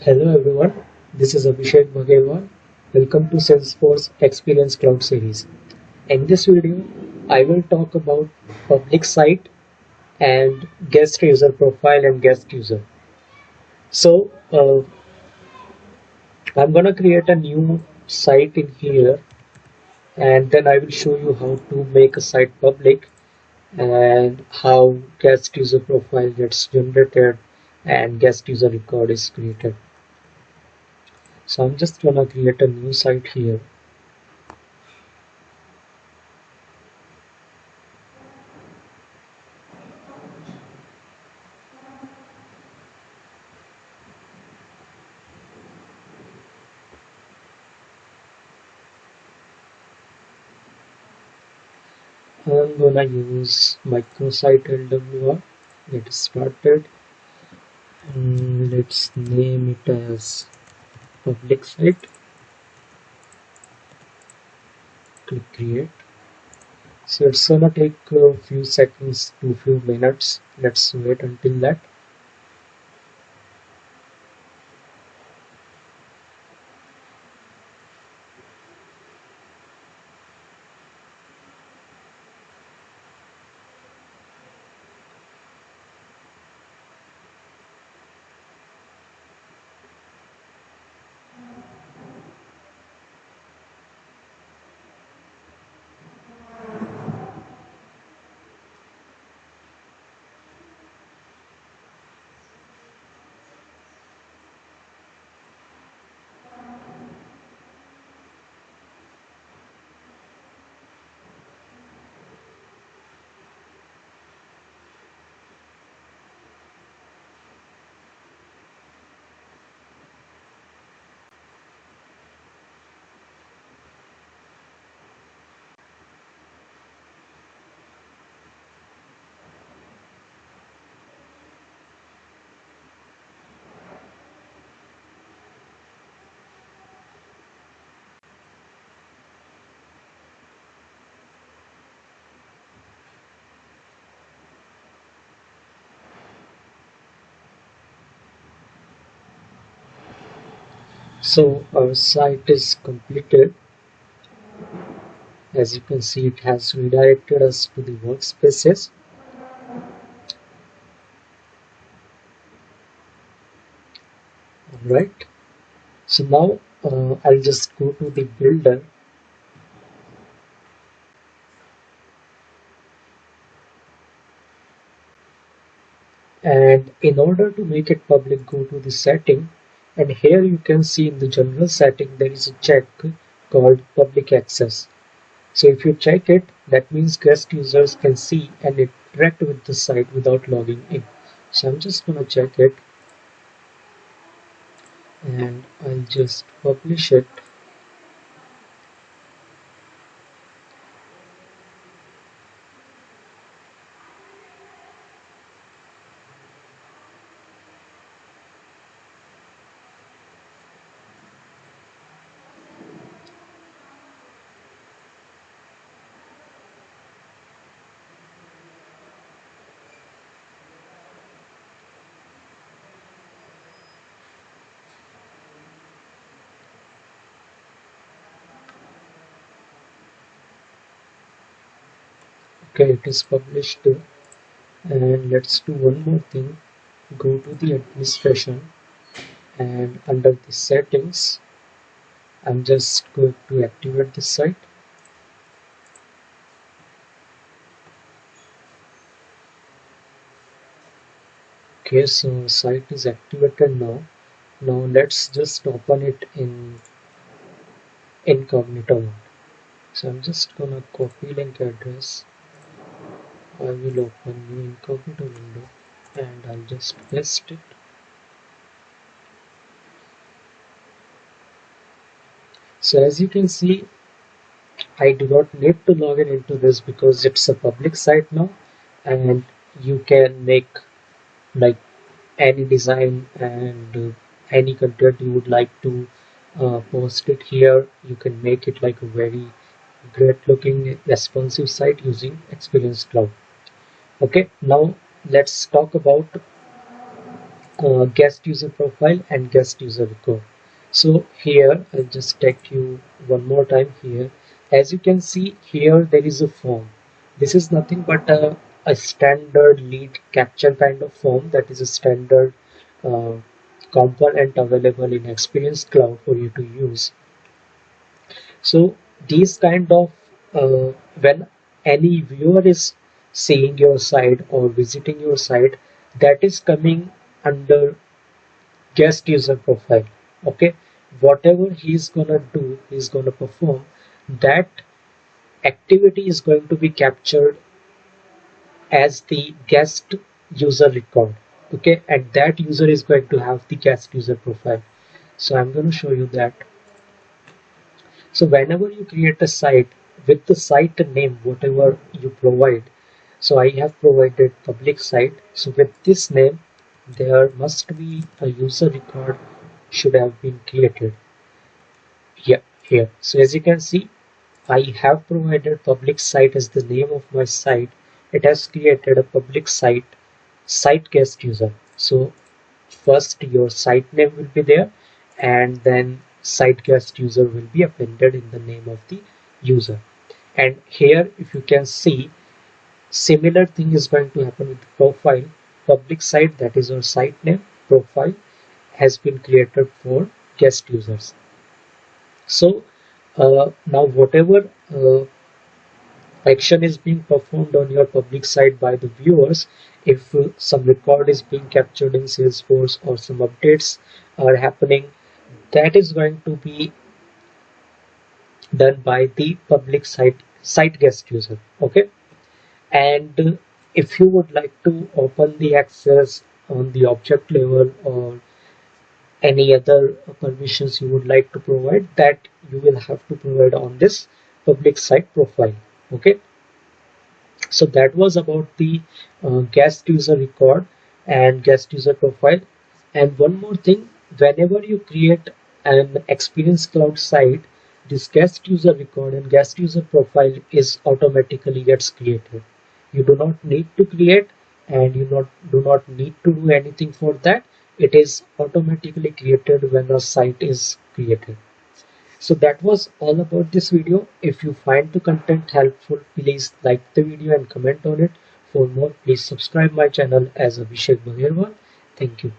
Hello everyone, this is Abhishek Bhagelwal. Welcome to Salesforce Experience Cloud series. In this video, I will talk about public site and guest user profile and guest user. So I'm gonna create a new site in here, and then I will show you how to make a site public and how guest user profile gets generated and guest user record is created. So I'm just gonna create a new site here. I'm gonna use microsite LWR. Get started. Let's name it as public site. Click create. So it's gonna take a few seconds to few minutes. Let's wait until that. So our site is completed. As you can see, it has redirected us to the workspaces. Alright. So now I'll just go to the builder. And in order to make it public, go to the setting, and here you can see in the general setting there is a check called public access. So if you check it, that means guest users can see and interact with the site without logging in. So I'm just gonna check it and I'll just publish it. Okay, it is published too. And let's do one more thing. Go to the administration, and under the settings I'm just going to activate this site. Okay, so site is activated now. Now let's just open it in incognito mode. So I'm just gonna copy link address. I will open new incognito window and I'll just paste it. So as you can see, I do not need to log in into this because it's a public site now, and you can make like any design and any content you would like to post it here. You can make it like a very great looking responsive site using Experience Cloud. Okay, now let's talk about guest user profile and guest user record. So here I'll just take you one more time here. As you can see here, there is a form. This is nothing but a standard lead capture kind of form, that is a standard uh, component available in Experience Cloud for you to use. So these kind of when any viewer is seeing your site or visiting your site, that is coming under guest user profile. Okay, whatever he's gonna do, he's gonna perform, that activity is going to be captured as the guest user record. Okay, and that user is going to have the guest user profile. So I'm going to show you that. So whenever you create a site with the site name, whatever you provide, so I have provided public site. So with this name, there must be a user record should have been created. Here. So as you can see, I have provided public site as the name of my site. It has created a public site guest user. So first your site name will be there, and then site guest user will be appended in the name of the user. And here, if you can see, similar thing is going to happen with the profile. Public site, that is our site name, profile has been created for guest users. So now whatever action is being performed on your public site by the viewers, if some record is being captured in Salesforce or some updates are happening, that is going to be done by the public site guest user. Okay, and if you would like to open the access on the object level or any other permissions you would like to provide, that you will have to provide on this public site profile. Okay, so that was about the guest user record and guest user profile. And one more thing, whenever you create an Experience Cloud site, this guest user record and guest user profile is automatically gets created. You do not need to create, and you do not need to do anything for that. It is automatically created when a site is created. So that was all about this video. If you find the content helpful, please like the video and comment on it. For more, please subscribe my channel as Abhishek Bagherwal. Thank you.